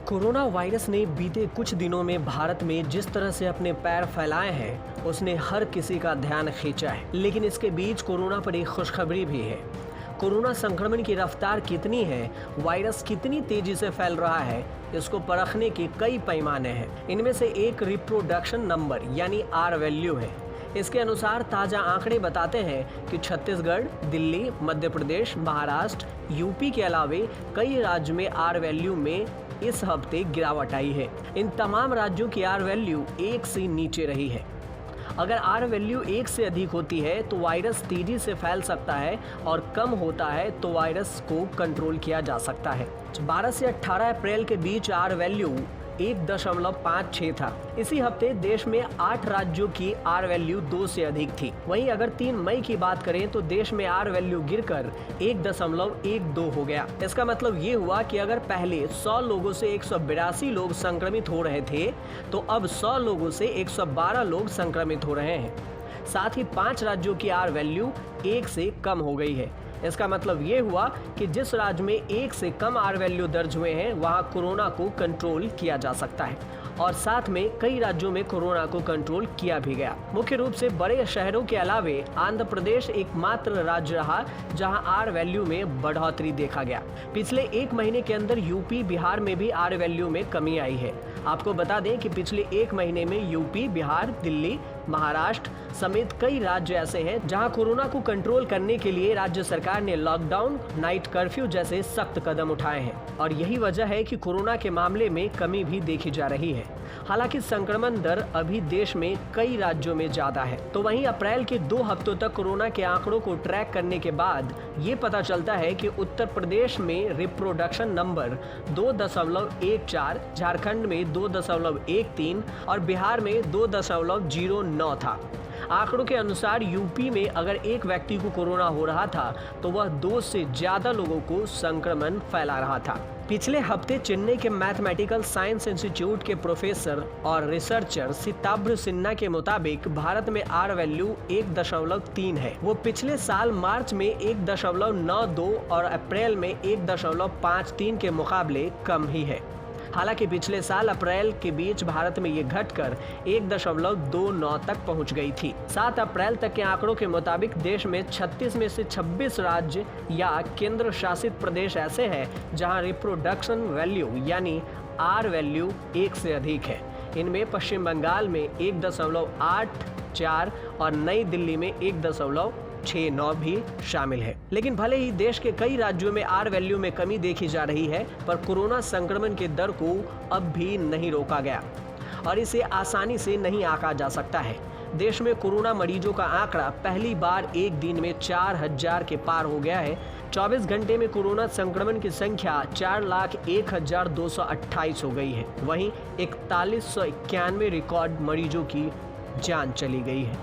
Corona virus ने बीते कुछ दिनों में भारत में जिस तरह से अपने पैर फैलाए हैं, उसने हर किसी का ध्यान खींचा है। लेकिन इसके बीच कोरोना पर एक खुशखबरी भी है। कोरोना संक्रमण की रफ्तार कितनी है, वायरस कितनी तेजी से फैल रहा है, इसको परखने के कई पैमाने हैं। इनमें से एक रिप्रोडक्शन नंबर यानी आर वैल्यू है। इसके अनुसार ताज़ा आंकड़े बताते हैं कि छत्तीसगढ़, दिल्ली, मध्य प्रदेश, महाराष्ट्र, यूपी के अलावे कई राज्यों में आर वैल्यू में इस हफ्ते गिरावट आई है। इन तमाम राज्यों की आर वैल्यू 1 से नीचे रही है। अगर आर वैल्यू 1 से अधिक होती है तो वायरस तेजी से फैल सकता है और कम होता है तो वायरस को कंट्रोल किया जा सकता है। 12 से 18 अप्रैल के बीच आर वैल्यू 1.56 था। इसी हफ्ते देश में 8 राज्यों की आर वैल्यू 2 से अधिक थी। वहीं अगर 3 मई की बात करें तो देश में आर वैल्यू गिरकर 1.12 हो गया। इसका मतलब ये हुआ कि अगर पहले 100 लोगों से 182 लोग संक्रमित हो रहे थे तो अब 100 लोगों से 112 लोग संक्रमित हो रहे हैं। साथ ही 5 राज्यों की आर वैल्यू 1 से कम हो गई है। इसका मतलब ये हुआ कि जिस राज्य में 1 से कम आर वैल्यू दर्ज हुए हैं वहां कोरोना को कंट्रोल किया जा सकता है और साथ में कई राज्यों में कोरोना को कंट्रोल किया भी गया। मुख्य रूप से बड़े शहरों के अलावे आंध्र प्रदेश एकमात्र राज्य रहा जहां आर वैल्यू में बढ़ोतरी देखा गया। पिछले 1 महीने के अंदर यूपी, बिहार में भी आर वैल्यू में कमी आई है। आपको बता दें कि पिछले 1 महीने में यूपी, बिहार, दिल्ली, महाराष्ट्र समेत कई राज्य ऐसे हैं जहां कोरोना को कंट्रोल करने के लिए राज्य सरकार ने लॉकडाउन, नाइट कर्फ्यू जैसे सख्त कदम उठाए हैं और यही वजह है कि कोरोना के मामले में कमी भी देखी जा रही है। हालांकि संक्रमण दर अभी देश में कई राज्यों में ज्यादा है। तो वहीं अप्रैल के 2 हफ्तों तक कोरोना के आंकड़ों को ट्रैक करने के बाद ये पता चलता है कि उत्तर प्रदेश में रिप्रोडक्शन नंबर 2.14, झारखंड में 2.13 और बिहार में 2.09 था। आंकड़ों के अनुसार यूपी में अगर एक व्यक्ति को कोरोना हो रहा था तो वह 2 से ज्यादा लोगों को संक्रमण फैला रहा था। पिछले हफ्ते चेन्नई के मैथमेटिकल साइंस इंस्टीट्यूट के प्रोफेसर और रिसर्चर सिताब्र सिन्हा के मुताबिक भारत में आर वैल्यू 1.3 है। वो पिछले साल मार्च में 1.92 और अप्रैल में 1.53 के मुकाबले कम ही है। हालांकि पिछले साल अप्रैल के बीच भारत में ये घटकर 1.29 तक पहुंच गई थी। 7 अप्रैल तक के आंकड़ों के मुताबिक देश में 36 में से 26 राज्य या केंद्र शासित प्रदेश ऐसे हैं जहां रिप्रोडक्शन वैल्यू यानी आर वैल्यू 1 से अधिक है। इनमें पश्चिम बंगाल में 1.84 और नई दिल्ली में 1.69 भी शामिल है। लेकिन भले ही देश के कई राज्यों में आर वैल्यू में कमी देखी जा रही है, पर कोरोना संक्रमण के दर को अब भी नहीं रोका गया और इसे आसानी से नहीं आंका जा सकता है। देश में कोरोना मरीजों का आंकड़ा पहली बार एक दिन में 4000 के पार हो गया है। 24 घंटे में कोरोना संक्रमण की संख्या 4,01,228 हो गई है। वहीं 4191 रिकॉर्ड मरीजों की जान चली गई है।